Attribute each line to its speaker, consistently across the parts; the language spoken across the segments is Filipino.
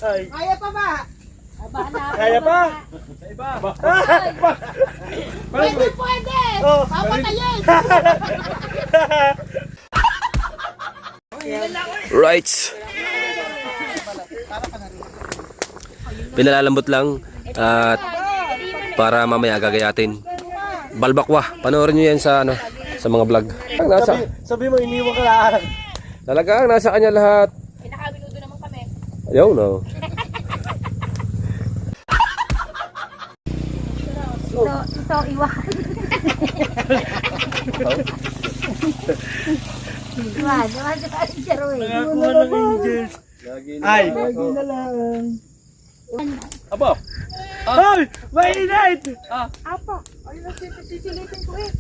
Speaker 1: Ay.
Speaker 2: Kaya pa ba?
Speaker 1: Kaya pa?
Speaker 3: Sa iba.
Speaker 2: Pwede, pwede!
Speaker 1: Oh.
Speaker 2: Papatayin!
Speaker 4: Right. Pinalalambot lang at para mamaya gagayatin. Balbakwa. Panoorin nyo yan sa ano, sa mga vlog.
Speaker 1: Sabi mo, iniwan ka lang.
Speaker 4: Talagang nasa kanya lahat.
Speaker 5: Pinakabinudo naman kami.
Speaker 4: Ayaw no.
Speaker 5: Ito, iwan. Iwan,
Speaker 1: Nakakuha ng angels. Ay. Lagi na lang.
Speaker 3: Aba.
Speaker 1: Ay! Mainit!
Speaker 2: Apa? Ay, sisilipin ko eh.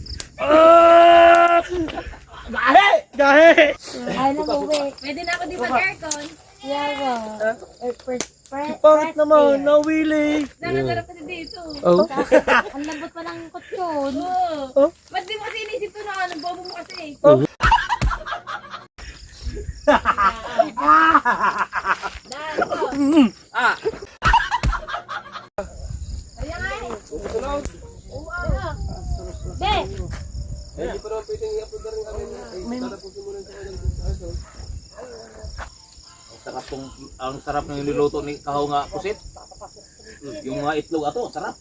Speaker 1: Gahe! Gahe!
Speaker 2: Ay, namuwi.
Speaker 5: Pwede na ako di mag-aircon.
Speaker 2: Yago.
Speaker 1: Pangit naman, nawili.
Speaker 5: Nanasarap kasi dito.
Speaker 4: Oh.
Speaker 2: Ang lambot pa ng kutsyon.
Speaker 5: Oo. Ba't di mo kasi inisip to na anong bobo mo kasi? Ayan nga eh. Be!
Speaker 4: Hindi pa naman pwedeng i-upload na rin kami.
Speaker 3: Ang sarap ng niluluto ni Kahaw nga pusit. Yung mga itlog ato, sarap.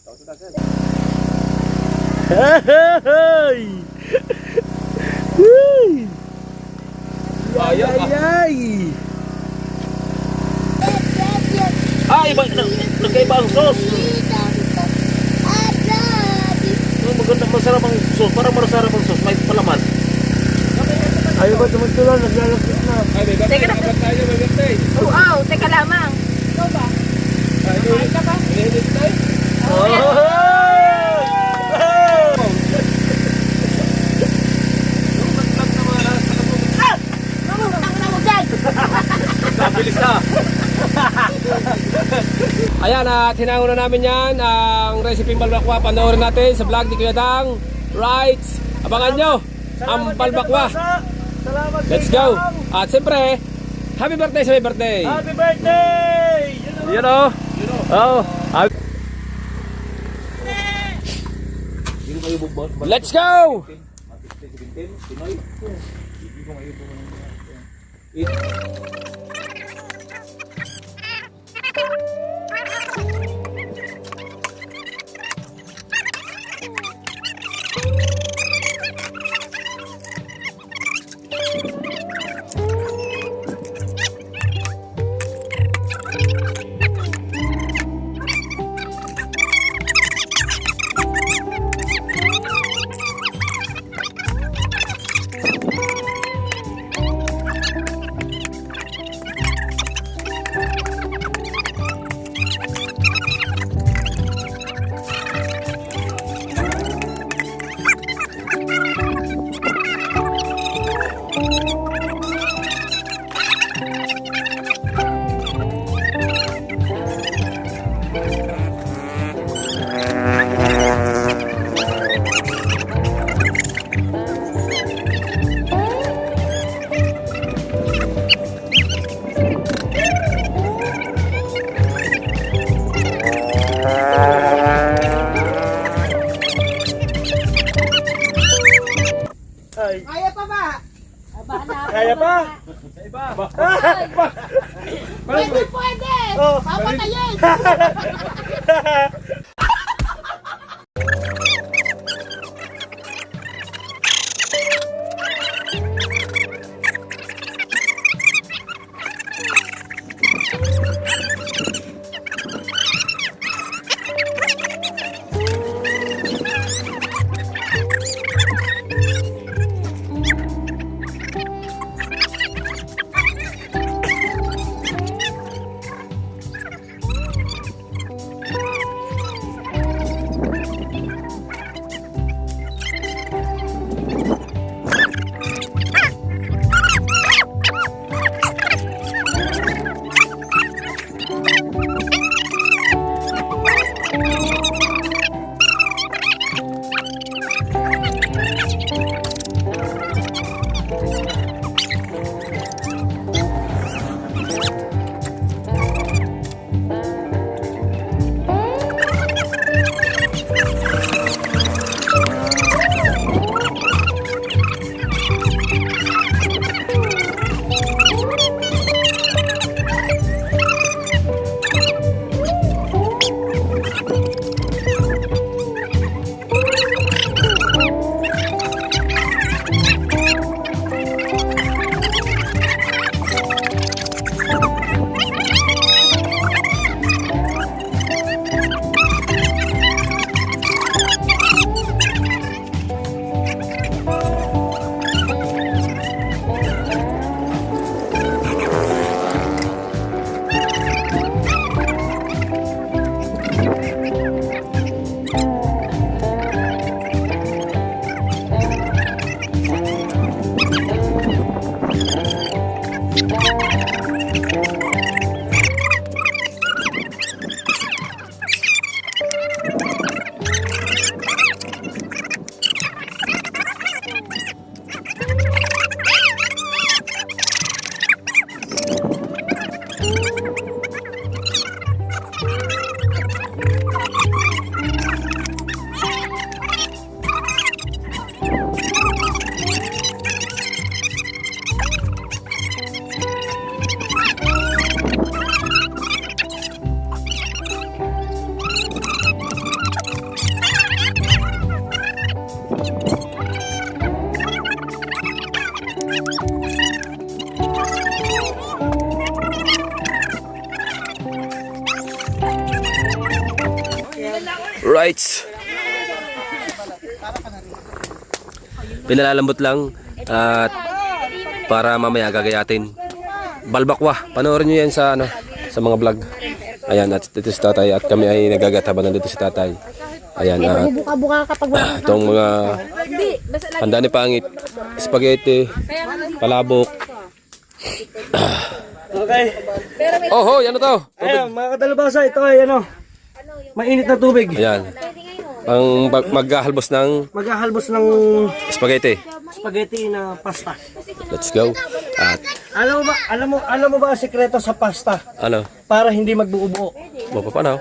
Speaker 1: Hey! Ay!
Speaker 3: Ayaw
Speaker 1: Ay! Ay!
Speaker 3: iba nagkaiba ang sauce. Maganda, masarap ang sauce. Parang masarap ang sauce. May palaman.
Speaker 1: Ayaw ba tumutulong? Naglalapit na.
Speaker 5: Teka lang. Oo, teka lamang. Ikaw ba? Kumain ka ba?
Speaker 3: Bilis na.
Speaker 4: Ayan, at hinango na namin yan ang recipe balbakwa. Panoorin natin sa vlog ni Kuya Dang. Right. Abangan nyo ang balbakwa.
Speaker 1: Salamat.
Speaker 4: Let's go. At siyempre, happy birthday sa may birthday.
Speaker 1: Happy birthday!
Speaker 4: You know? Oh. Let's go.
Speaker 1: Ay.
Speaker 2: Kaya pa ba?
Speaker 1: Kaya pa?
Speaker 3: Sa iba.
Speaker 2: Pwede, pwede!
Speaker 1: Oh.
Speaker 2: Papatayin!
Speaker 4: Right. Pinalalambot lang at para mamaya gagayatin. Balbakwa. Panoorin nyo yan sa sa mga vlog. Ayan, at dito si tatay at kami ay nagagataban nandito si tatay. Ayan, at
Speaker 2: Buka-buka kapag wala kang
Speaker 4: itong mga handa ni Pangit, spaghetti, palabok.
Speaker 1: Okay.
Speaker 4: Oh, hoy, ano to?
Speaker 1: Ayan, mga kadalubasa, ito ay mainit na tubig.
Speaker 4: Ayan. Ang maghahalbos ng
Speaker 1: Maghahalbos ng
Speaker 4: spaghetti.
Speaker 1: spaghetti na pasta.
Speaker 4: Let's go. At
Speaker 1: Alam mo ba ang sikreto sa pasta
Speaker 4: ano?
Speaker 1: para hindi magbuo-buo?
Speaker 4: Mapapanaw.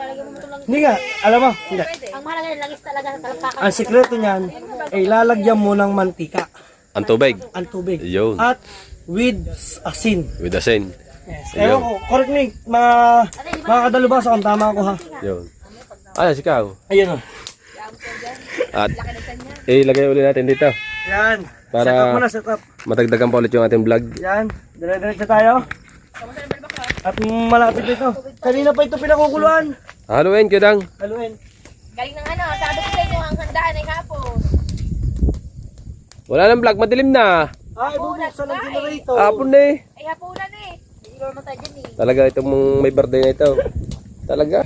Speaker 1: Hindi nga, alam mo? Hindi.
Speaker 2: ang mahalaga langis talaga sa talampakan.
Speaker 1: Ang sikreto niyan ay lalagyan mo ng mantika
Speaker 4: Ang tubig.
Speaker 1: ang tubig.
Speaker 4: Yun.
Speaker 1: At with asin.
Speaker 4: With asin.
Speaker 1: Yes. Ewan ko, correct me, mga kadalubasa kung tama ako ha.
Speaker 4: Yun. Ayan, sikaw.
Speaker 1: Ayun o.
Speaker 4: At ilagay ulit natin dito.
Speaker 1: Yan.
Speaker 4: Para-
Speaker 1: Set up muna, set up.
Speaker 4: Matagdagan pa ulit yung ating vlog.
Speaker 1: Yan. Dire-diretso tayo. At malapit dito. Kanina pa ito pinakukuluan.
Speaker 4: Haluin, kidang.
Speaker 1: Haluin.
Speaker 5: Galing ng ano, sabi ko sa inyo, ang handaan ay hapon.
Speaker 4: Wala nang vlog, madilim na.
Speaker 1: Ay, bubuksan ng generator.
Speaker 4: Hapon na eh.
Speaker 5: Ay hapunan eh. Hindi naman tayo dyan eh.
Speaker 4: Talaga itong may birthday na ito. Talaga.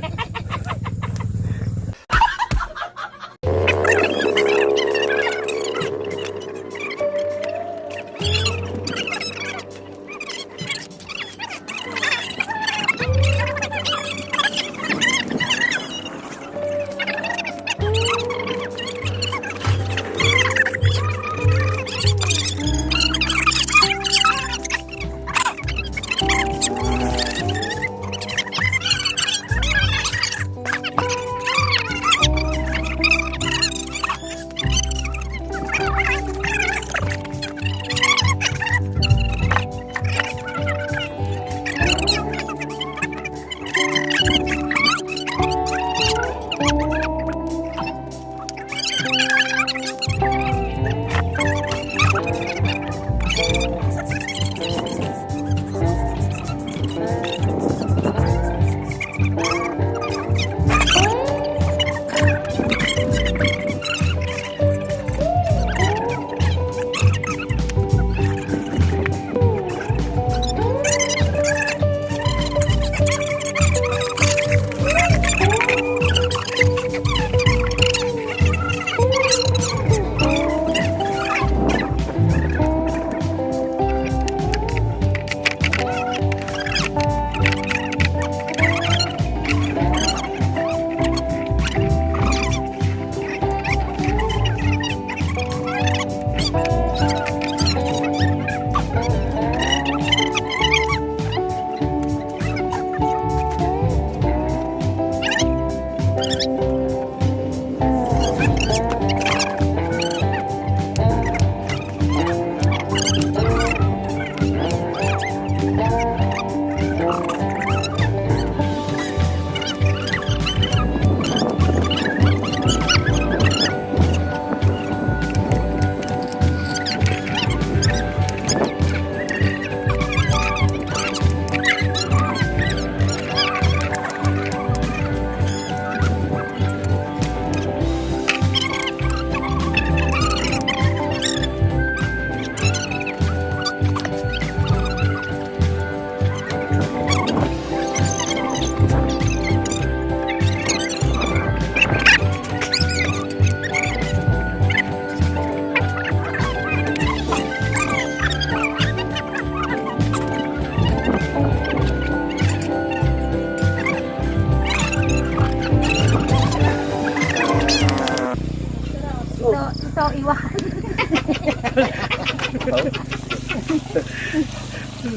Speaker 2: Ito, iwan.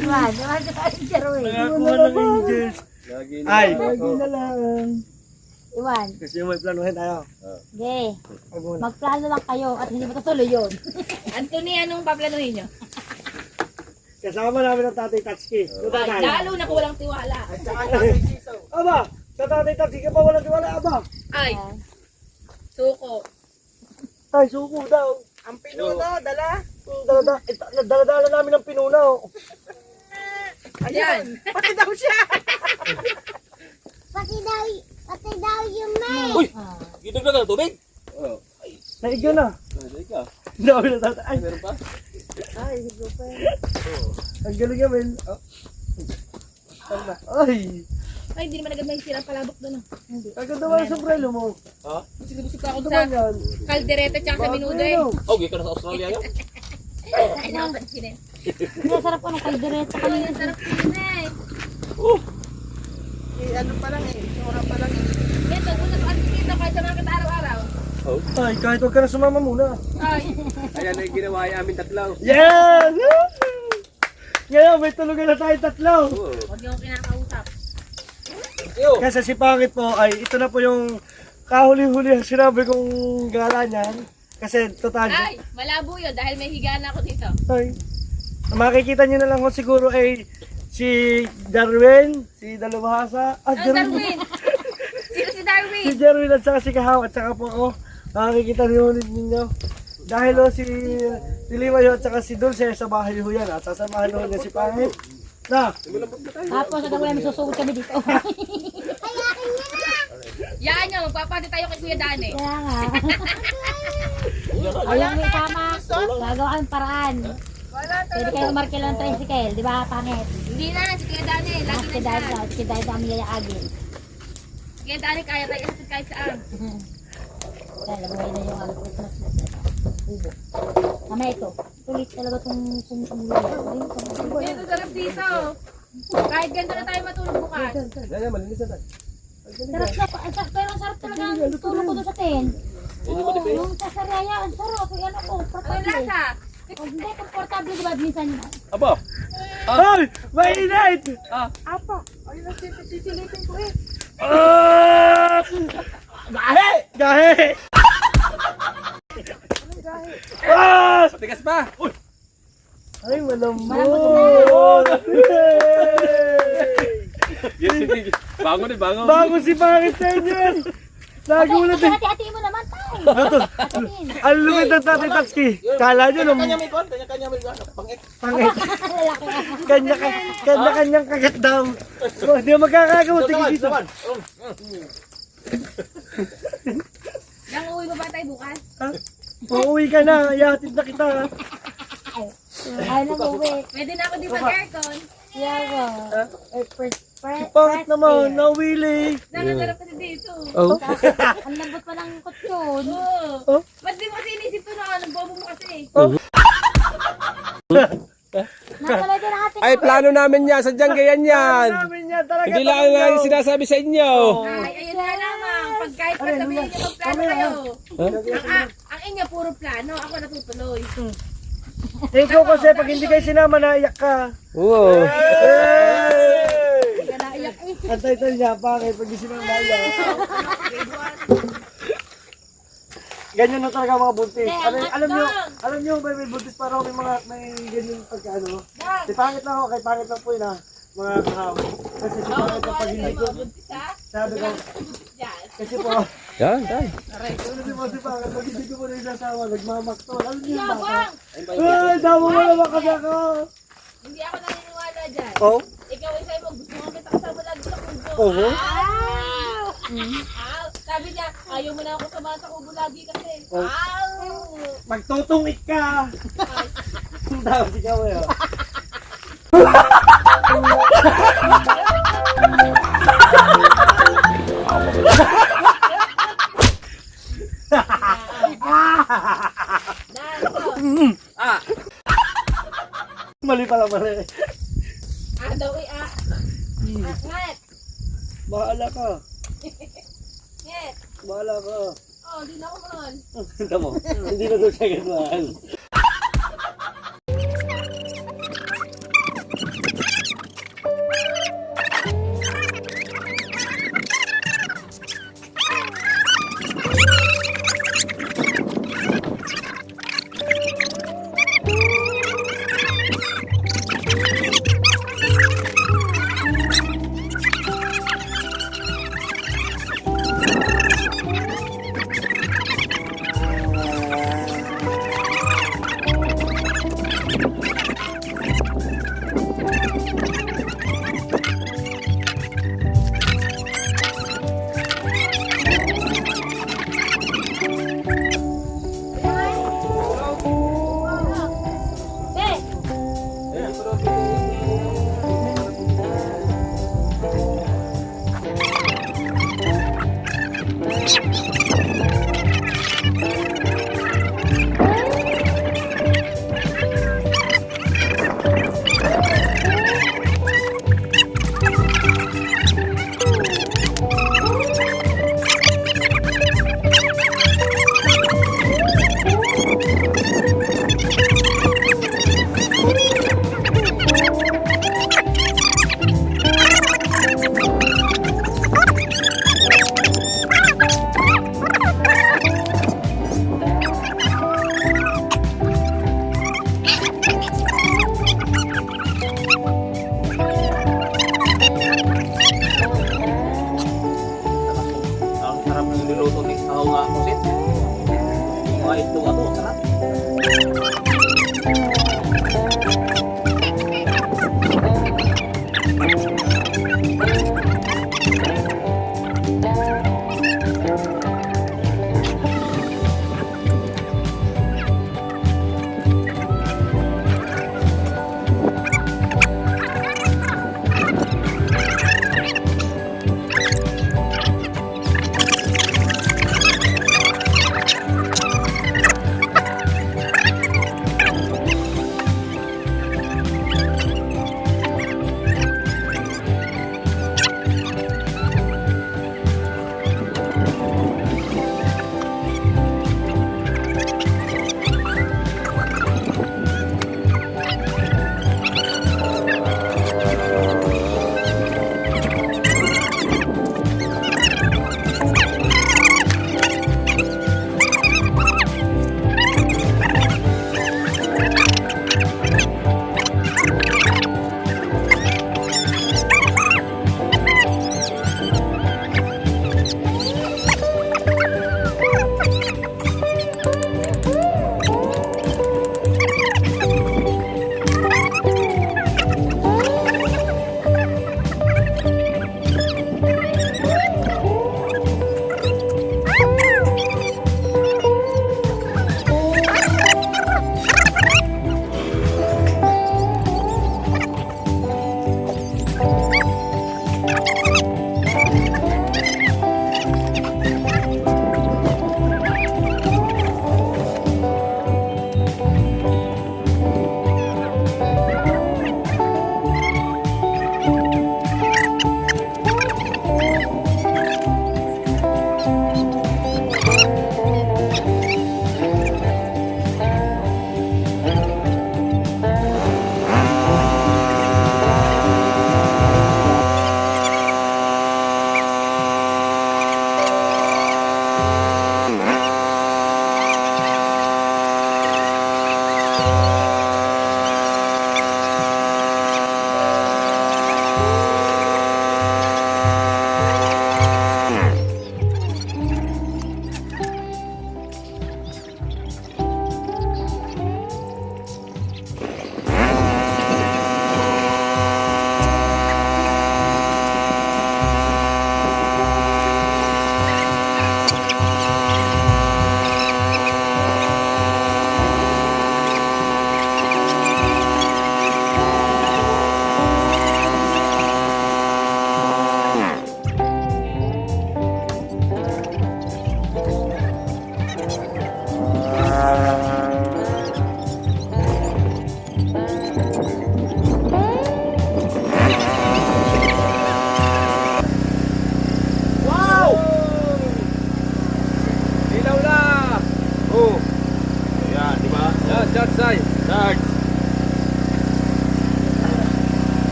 Speaker 2: Iwan,
Speaker 1: Nakakuha ng angels. Ay,
Speaker 2: Iwan.
Speaker 1: kasi may planuhin tayo.
Speaker 2: Okay. Magplano lang kayo at hindi matutuloy yun.
Speaker 5: Anthony, anong paplanuhin nyo?
Speaker 1: Kasama namin ang Tatay Tatsuki. Yung tatay.
Speaker 5: Lalo na kung walang tiwala.
Speaker 1: Aba, sa Tatay Tatsuki ka pa walang tiwala, aba.
Speaker 5: Ay, suko.
Speaker 1: Ay, suko daw.
Speaker 5: Ang pinuno, dala.
Speaker 1: Dala-dala namin ang pinunaw.
Speaker 5: Ayan. Pati daw siya.
Speaker 2: Pati daw yung may.
Speaker 1: Uy,
Speaker 3: Tubig ba ka? Tubig?
Speaker 1: Naig yun na. Dami na tatay. Ay,
Speaker 3: Meron pa?
Speaker 1: ang galing namin. Oh. Ay,
Speaker 5: Ay, hindi naman agad may sirang palabok doon. Hindi.
Speaker 1: ang ganda ba ang sombrero mo?
Speaker 5: Busog pa ako
Speaker 1: Ano
Speaker 5: sa
Speaker 1: ba yan?
Speaker 5: kaldereta tsaka sa minudo eh.
Speaker 3: Oh, gika na sa Australia yan.
Speaker 5: Ay, nakapansin eh.
Speaker 2: Masarap ko ng kaldereta
Speaker 5: Ay,
Speaker 2: kanina.
Speaker 5: ang sarap din eh.
Speaker 6: Ano pa lang eh, sura pa lang eh.
Speaker 5: Yan, pag una pa kasi dito kahit sa mga kita araw-araw.
Speaker 1: Ay, kahit huwag ka na sumama muna.
Speaker 5: Ay,
Speaker 6: Ayan na yung ginawa amin tatlo.
Speaker 1: Yes! Ngayon, may tulugan na tayo tatlo.
Speaker 5: huwag niyo akong kinakausap.
Speaker 1: Kasi si Pangit po ay ito na po yung kahuli-huli ang sinabi kong gala niyan. Kasi total.
Speaker 5: Ay, malabo yun dahil may higaan ako dito.
Speaker 1: Ay, makikita niyo na lang kung siguro ay si Darwin, si Dalubhasa,
Speaker 5: Ang Darwin! Sino si Darwin?
Speaker 1: si Darwin at saka si Kahaw at saka po ako. Makikita niyo ninyo. Dahil o si Limayo at saka si Dulce sa bahay ho yan. At sasamahan ho niya si Pangit. Na,
Speaker 2: Tapos hanggang wala may susugod kami dito.
Speaker 5: Yan nyo, magpapati tayo kay Kuya Dane.
Speaker 2: Kaya nga. Alam mo tama. Gagawa kang paraan. Pwede kayo umarkil ng tricycle, di ba, Pangit?
Speaker 5: Hindi na, si Kuya Dane, lagi na siya.
Speaker 2: Si Dahil kami yayaagin.
Speaker 5: Si Kuya Dane, kaya tayo sa kahit saan.
Speaker 2: Dahil labuhay na yung Christmas na ubo. Mamaya ito. Tulit talaga itong pamulya.
Speaker 5: Yan, ang sarap dito. Kahit ganito na tayo matulog bukas.
Speaker 6: Yan, malinis na tayo.
Speaker 2: Sarap na, pero ang sarap talaga ang tulog ko doon sa tent. Oo, yung sa Saraya, ang sarap. Yan ako,
Speaker 5: Ano
Speaker 2: portable.
Speaker 5: lasa?
Speaker 2: Hindi, komportable, di ba? Minsan na.
Speaker 6: Aba!
Speaker 1: ay, mainit!
Speaker 2: Apo.
Speaker 6: Sisilipin ko eh.
Speaker 1: Ah! Gahe! Gahe! Ah!
Speaker 6: Tigas pa!
Speaker 1: Ay, malambot!
Speaker 6: Yes, sige. Bango na, bango.
Speaker 1: Bago si Pangit sa inyo yan! Nagulat eh!
Speaker 2: Hati-hati mo naman, tayo. Hatiin.
Speaker 1: Ang lumit ng Tatay Tatski! Kala nyo nung
Speaker 3: Kanya may kon, kanya may pangit.
Speaker 1: Pangit!
Speaker 2: Lalaki ah.
Speaker 1: Kanya-kanyang kagat daw! Oh, hindi mo magkakagamot, tingin dito!
Speaker 5: Nang uwi mo ba tayo bukas?
Speaker 1: Ha? Uuwi ka na, ihatid na kita!
Speaker 2: Ay, nag-uwi.
Speaker 5: Pwede na ako di mag-aircon.
Speaker 2: Yawa.
Speaker 1: Pangit naman, nawili!
Speaker 5: Nakasarap kasi dito.
Speaker 4: Oh.
Speaker 2: Ang lambot pa ng kutsyon.
Speaker 5: Oo.
Speaker 1: Oh?
Speaker 5: Ba't di mo kasi inisip to na anong bobo mo kasi?
Speaker 2: Nakalay din ang ating
Speaker 4: Ay, plano namin yan. Sadyang ganyan yan.
Speaker 1: Namin yan talaga!
Speaker 4: Hindi lang na yung sinasabi sa inyo.
Speaker 5: Ay, ayun na lamang. Pag kahit pa sabihin niyo magplano kayo. Ang inyo puro plano. Ako natutuloy.
Speaker 1: Ikaw kasi pag hindi kayo sinama, naiyak ka!
Speaker 4: Oo.
Speaker 1: Hey!
Speaker 2: Kaya naiyak eh.
Speaker 1: Ang title niya, Pangit, pag di sinama, naiyak. Ganyan na talaga mga buntis. Alam niyo ba may buntis para ako may ganyan pagkaano. Si Pangit lang ako, kay Pangit lang po yun ha. Mga kahawin. Kasi si Pangit ang pag hindi ko, sabi ko, kasi po,
Speaker 4: Yan, yan.
Speaker 1: kasi po si Pangit, pag hindi ko po na isasawa, nagmamakto. Alam niyo yung baka? Ay, damo mo naman kasi ako.
Speaker 5: Hindi ako naniniwala dyan.
Speaker 1: Oh?
Speaker 5: Ikaw ay sa'yo mo, gusto mo kita kasama lagi sa kubo.
Speaker 1: Oo.
Speaker 5: Sabi niya, ayaw mo na ako samahan sa kubo lagi kasi.
Speaker 1: Oh. Magtutungit ka. Tawag si Kawayo. Mali pala, mali.
Speaker 5: Daw eh, Nget!
Speaker 1: Bahala ka.
Speaker 5: Nget!
Speaker 1: Bahala ka.
Speaker 5: Oh, di na ako mahal.
Speaker 1: Ito mo, hindi na doon siya ganun.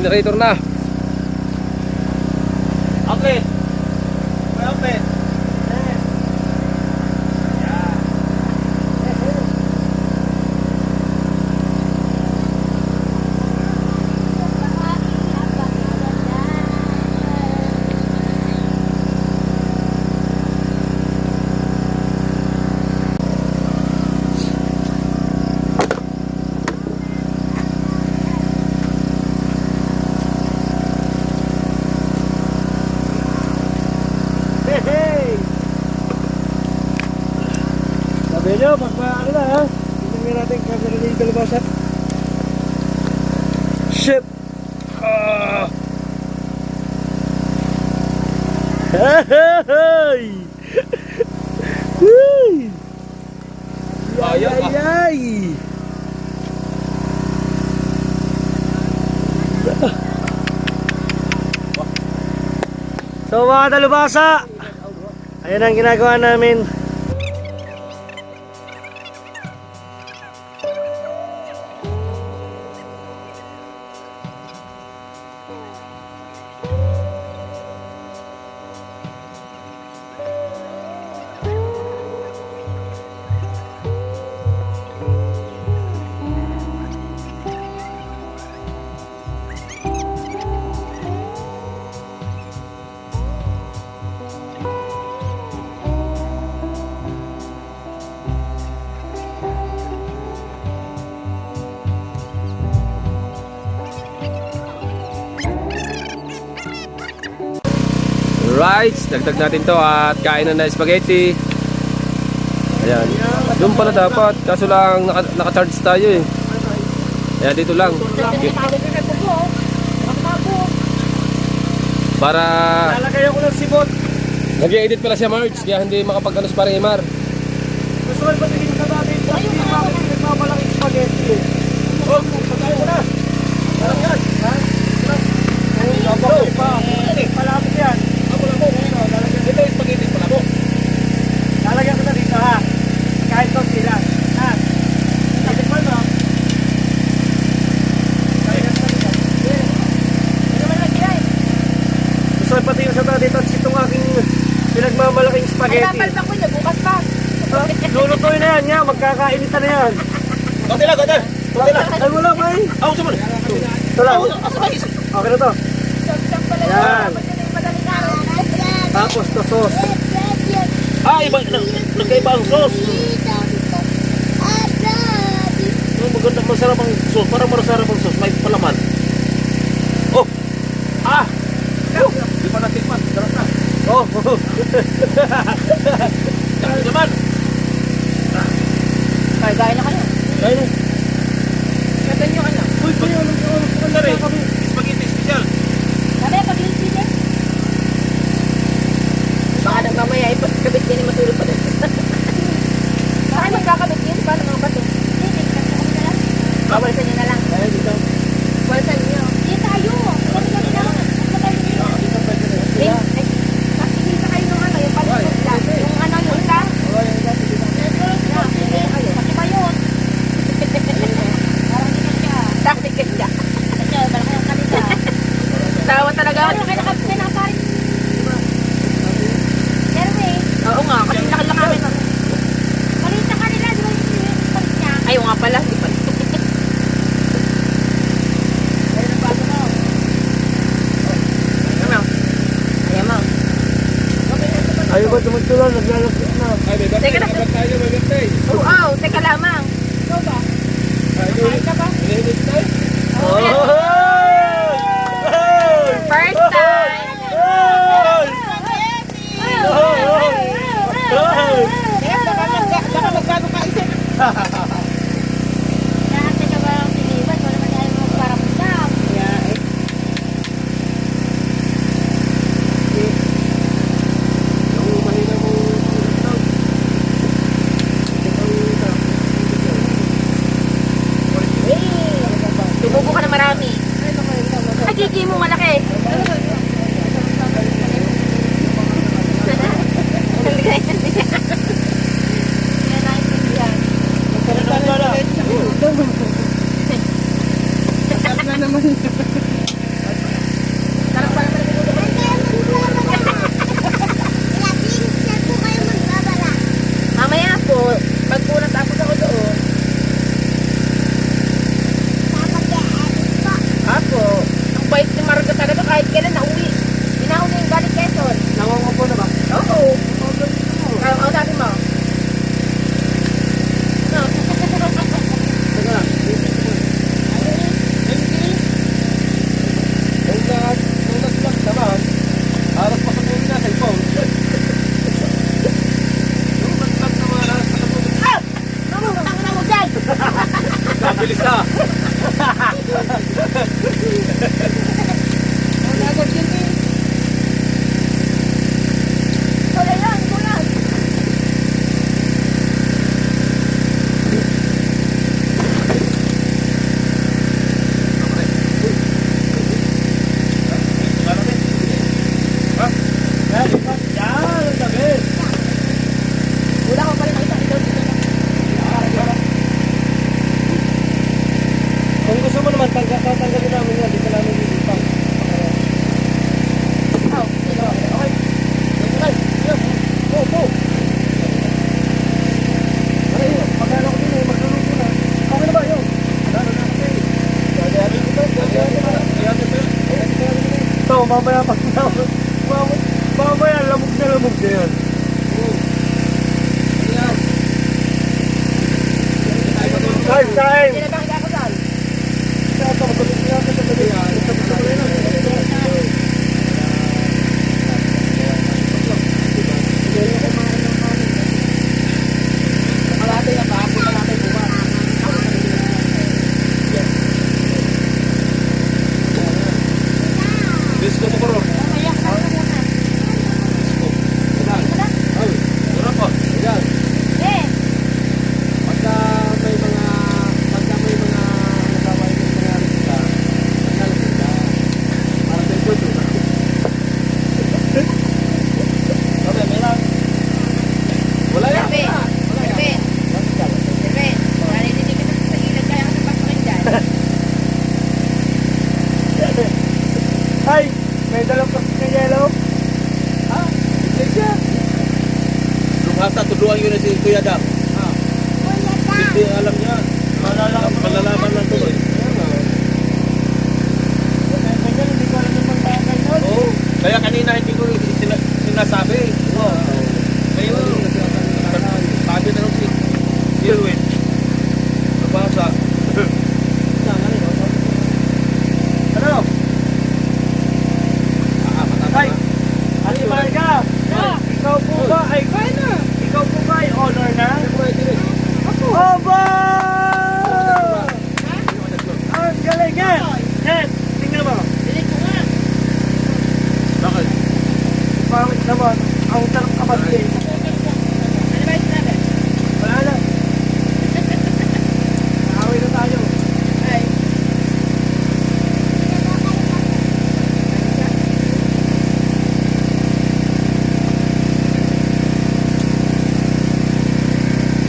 Speaker 4: generator na.
Speaker 3: Outlet. May outlet.
Speaker 1: Hey! Sabi nyo, pag ano na ha? Tingnan natin kami na yung kalabasa. Shit! Hey! Hey! Ay, ay, ay! So mga talubasa, ayan ang ginagawa namin.
Speaker 4: Right, dagdag natin to at kain na spaghetti. Ayan. Doon pala dapat, kaso lang naka-charge tayo eh. Kaya dito lang. Para
Speaker 1: Lalagay ko ng sibot.
Speaker 4: nag-edit pala siya Marge, kaya hindi makapag-anos pa rin Mar.
Speaker 1: Gusto ko ba tingin sa natin? Hindi bakit nagmamalaking spaghetti eh. Oh, pagkain mo na. Parang yan. Ha? Kapag pa. Palapit yan.
Speaker 3: Ito yung spaghetti pala mo.
Speaker 1: Lalagyan ko na dito ha. Kahit to sila. Ha? Sabi mo no? Lalagyan ko na dito. Gusto ko pati yung sa dito at itong aking pinagmamalaking spaghetti.
Speaker 5: Papalpak ko niya, bukas pa.
Speaker 1: Lulutuin na yan nga. Magkakainitan na yan.
Speaker 3: Konti lang, konti. Konti lang.
Speaker 1: Ay mo lang ay.
Speaker 3: Ako sumunod.
Speaker 1: Ito lang. Okay na to. Yan. Tapos to sauce.
Speaker 3: Ah, iba, nagkaiba ang sauce. Oh, maganda, masarap ang sauce. Parang masarap ang sauce. May palaman. Oh! Ah! Di pa natikman. Sarap na.
Speaker 1: Oh.
Speaker 3: Kaya naman.
Speaker 5: Kaya na kayo.
Speaker 1: Kain na.
Speaker 5: Kaya nyo ano.
Speaker 1: Uy,
Speaker 3: Sorry. Spaghetti special.
Speaker 2: Sabi, pag-iisip eh.
Speaker 5: Baka nang mamaya ay pagkabit yan ay matulog pa rin. Saan magkakabit yan? Paano mga bato? Walsan nyo na lang. Walsan nyo.
Speaker 2: Hindi tayo. Kami kami lang.
Speaker 5: Nakikita kayo nung ano, yung palikot lang. Yung ano, yung lang.
Speaker 2: Pati ba yun? Parang hindi siya.
Speaker 5: Tactical siya.
Speaker 2: Kasi malaki ang kanila.
Speaker 5: Tawa talaga.
Speaker 2: Ano kayo nakaparin? Jeremy,
Speaker 5: Oo nga, kasi nakala kami.
Speaker 2: palit sa kanila. Di ba yung palit niya?
Speaker 5: Ayaw nga pala. Di pa. Ayaw mo.
Speaker 1: Ayaw ba tumutulong? Naglalapit na.
Speaker 6: Ay, may
Speaker 5: Teka lang.
Speaker 6: birthday tayo, may birthday.
Speaker 5: Oo, teka lamang.
Speaker 6: Kain ka ba? Inihimik tayo.
Speaker 5: First time. Baka magbago ka isip.
Speaker 2: Lahat na ba ang sinibat? Wala man tayo mga paramdam.
Speaker 5: Tumubo ka na marami. talaga kahit kailan nauwi. Inauna yung galing Quezon.
Speaker 1: Nangungupo na ba?
Speaker 5: Oo. Ang sabi mo? No.
Speaker 1: Teka lang.
Speaker 3: Nung nag-vlog naman, halos pasatuloy na cellphone. Nung nag-vlog naman, halos pasatuloy.
Speaker 5: Tama na mo dyan.
Speaker 3: Kabilis na.
Speaker 5: Wala yan, kulang.
Speaker 1: Yan, lipat. Yan, ang dami.
Speaker 5: Wala ko pa rin nakita dito.
Speaker 1: Kung gusto mo naman, tatanggalin namin yan. Dito namin lilipang.
Speaker 5: Oh, dito.
Speaker 1: Okay. Okay. Yan. Go, go. Ay, magkano ko din eh. Magluluto na. Okay na ba yun? Ano na kasi? Gagayatin ko to. Gagayatin ko. Ito, mamaya pag mamaya lamog na yan. Time, time!
Speaker 5: Hindi na ba kikakasal?
Speaker 1: Ito, magulong nga ka sa gabi.
Speaker 5: Kalate na pa. Ako kalate bukas.
Speaker 3: Disco mo ko ron.
Speaker 5: Mamaya ka na muna.
Speaker 3: Ay, sarap po.
Speaker 1: Yan.
Speaker 5: Eh,
Speaker 1: Pagka may mga kasama yung mga risita, maglalapit ka. Para sa ito. Okay, may lang.
Speaker 3: Wala yan.
Speaker 5: Serpent. Serpent. Narinig ka sa ilog kaya ka napapakin dyan.
Speaker 1: Ay! May dalang plastic na yellow.
Speaker 3: Nung ata, tudluan yun na si Kuya Dam. Hindi alam niya. Malalaman lang tuloy.
Speaker 1: Hindi ko alam yung mga bagay nun.
Speaker 3: Oo. Kaya kanina hindi ko sinasabi. Ngayon, sabi na nung si Irwin. Nabasa.
Speaker 1: Ano? Ay!
Speaker 3: Matatawa.
Speaker 1: Ate Marga! Ikaw po ba ay... Ikaw po ba ay honor na? Oba! Ang galing yan! Yan! Tingnan mo.
Speaker 5: Dinig ko nga.
Speaker 3: Bakit?
Speaker 1: Pangit naman. Ang sarap kapatid.
Speaker 5: Ano ba yung sinabi?
Speaker 1: Wala na. Nakawin na tayo.
Speaker 5: Ay.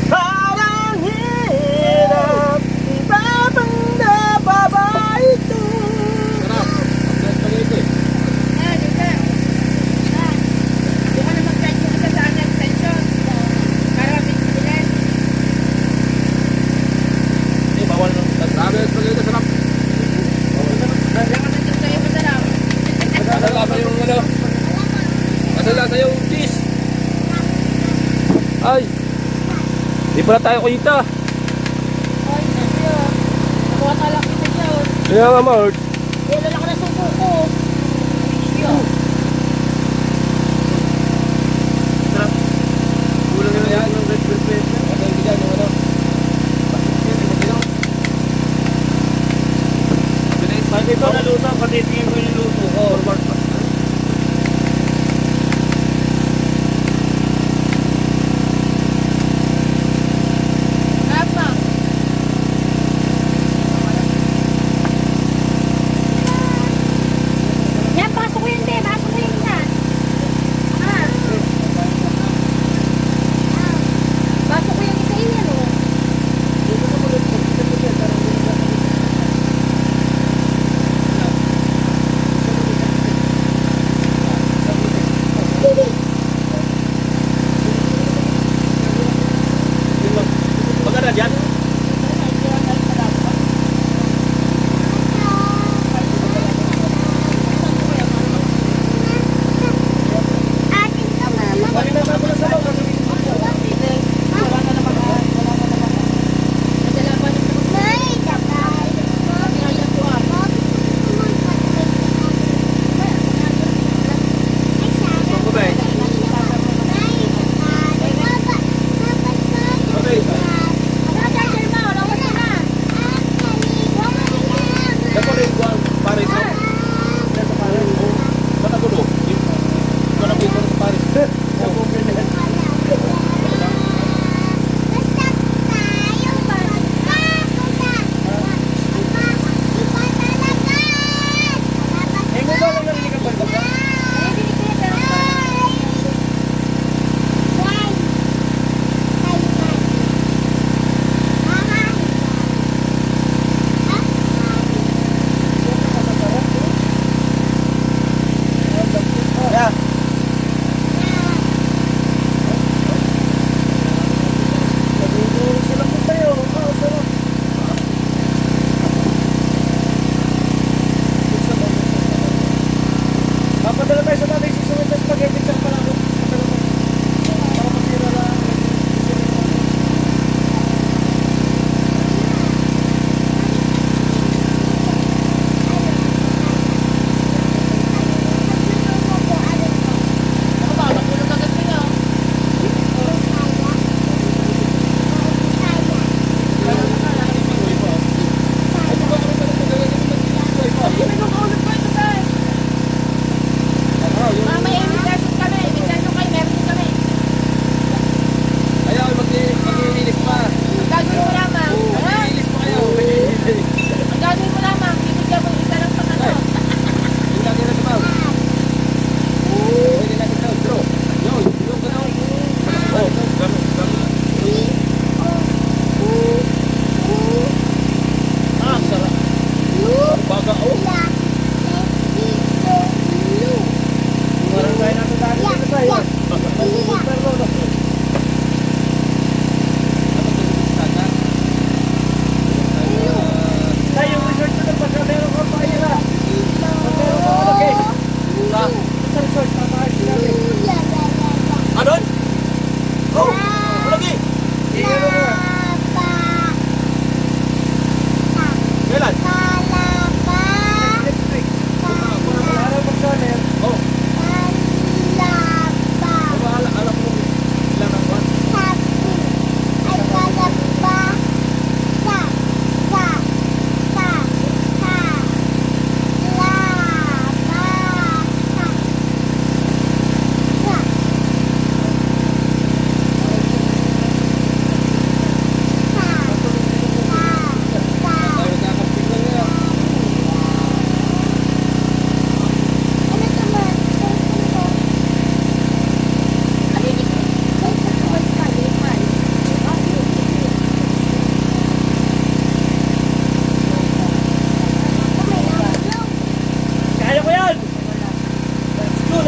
Speaker 1: Parang hirap ibabanda baba ito.
Speaker 3: Sarap. Ang spaghetti.
Speaker 5: Ah, dito. Ah. Doon ka na mag-charge yung isa sa anak extension. Para mapitilan.
Speaker 3: Eh, bawal na. Grabe ang spaghetti. Sarap.
Speaker 5: Kaya ka nandito sa'yo masarap.
Speaker 3: Masalasa yung ano. Masalasa yung cheese.
Speaker 4: Ay! Di pala tayo kita.
Speaker 5: Ay, nandito. Nakuha ka lang kita dyan.
Speaker 4: Kaya nga, Mark.
Speaker 5: Eh, lalaki na suko ko.
Speaker 3: Kulang yun yan. Yung red velvet. Ano yung yan? Yung ano?
Speaker 1: Pag ito naluto, patitingin ko yung luto.
Speaker 3: Oo.
Speaker 5: Apa?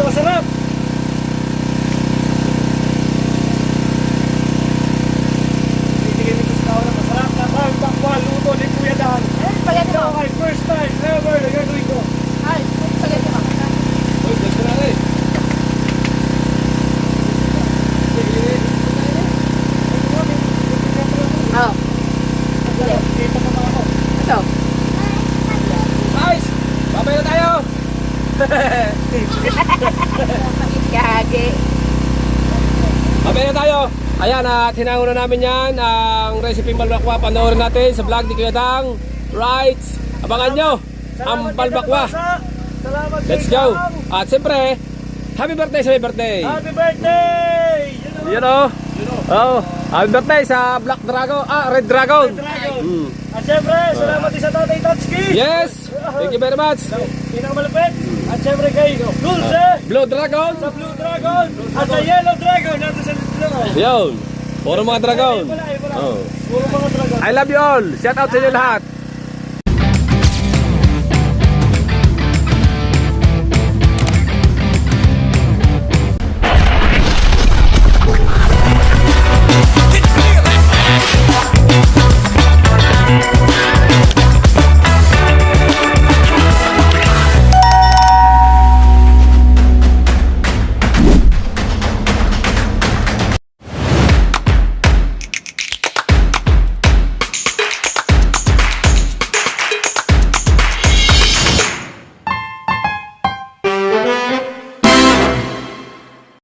Speaker 1: masarap. Titigil nito sa na masarap na balbakwa, luto ni Kuya Dan. Ito ay first time ever na gagawin ko.
Speaker 5: Ay, sagay ko.
Speaker 3: Uy, gusto na rin.
Speaker 5: Oh.
Speaker 1: Dito pa ako.
Speaker 5: Ito.
Speaker 3: Nice! Babay na tayo!
Speaker 5: Kage.
Speaker 4: Babay na tayo. Ayan, at hinango na namin yan ang recipe balbakwa. Panoorin natin sa vlog ni Kuya Dang. Right! Abangan nyo ang balbakwa.
Speaker 1: Salamat kay
Speaker 4: Let's go!
Speaker 1: Dang.
Speaker 4: At siyempre, happy birthday sa may birthday!
Speaker 1: Happy birthday!
Speaker 4: Yun o! Oh, happy birthday sa Black Dragon, Red Dragon!
Speaker 1: Dragon.
Speaker 4: Mm.
Speaker 1: At syempre, salamat din sa Tatay Tatsuki.
Speaker 4: Yes! Thank you very much!
Speaker 1: Pinakamalapit. At syempre kay Dulce.
Speaker 4: Blue Dragon!
Speaker 1: Sa Blue Dragon. At sa Yellow Dragon. Nato sa Dragon.
Speaker 4: Yun! Puro mga dragon!
Speaker 1: Ayun pala.
Speaker 4: Oh.
Speaker 1: Puro mga dragon.
Speaker 4: I love you all! Shout out sa inyo lahat!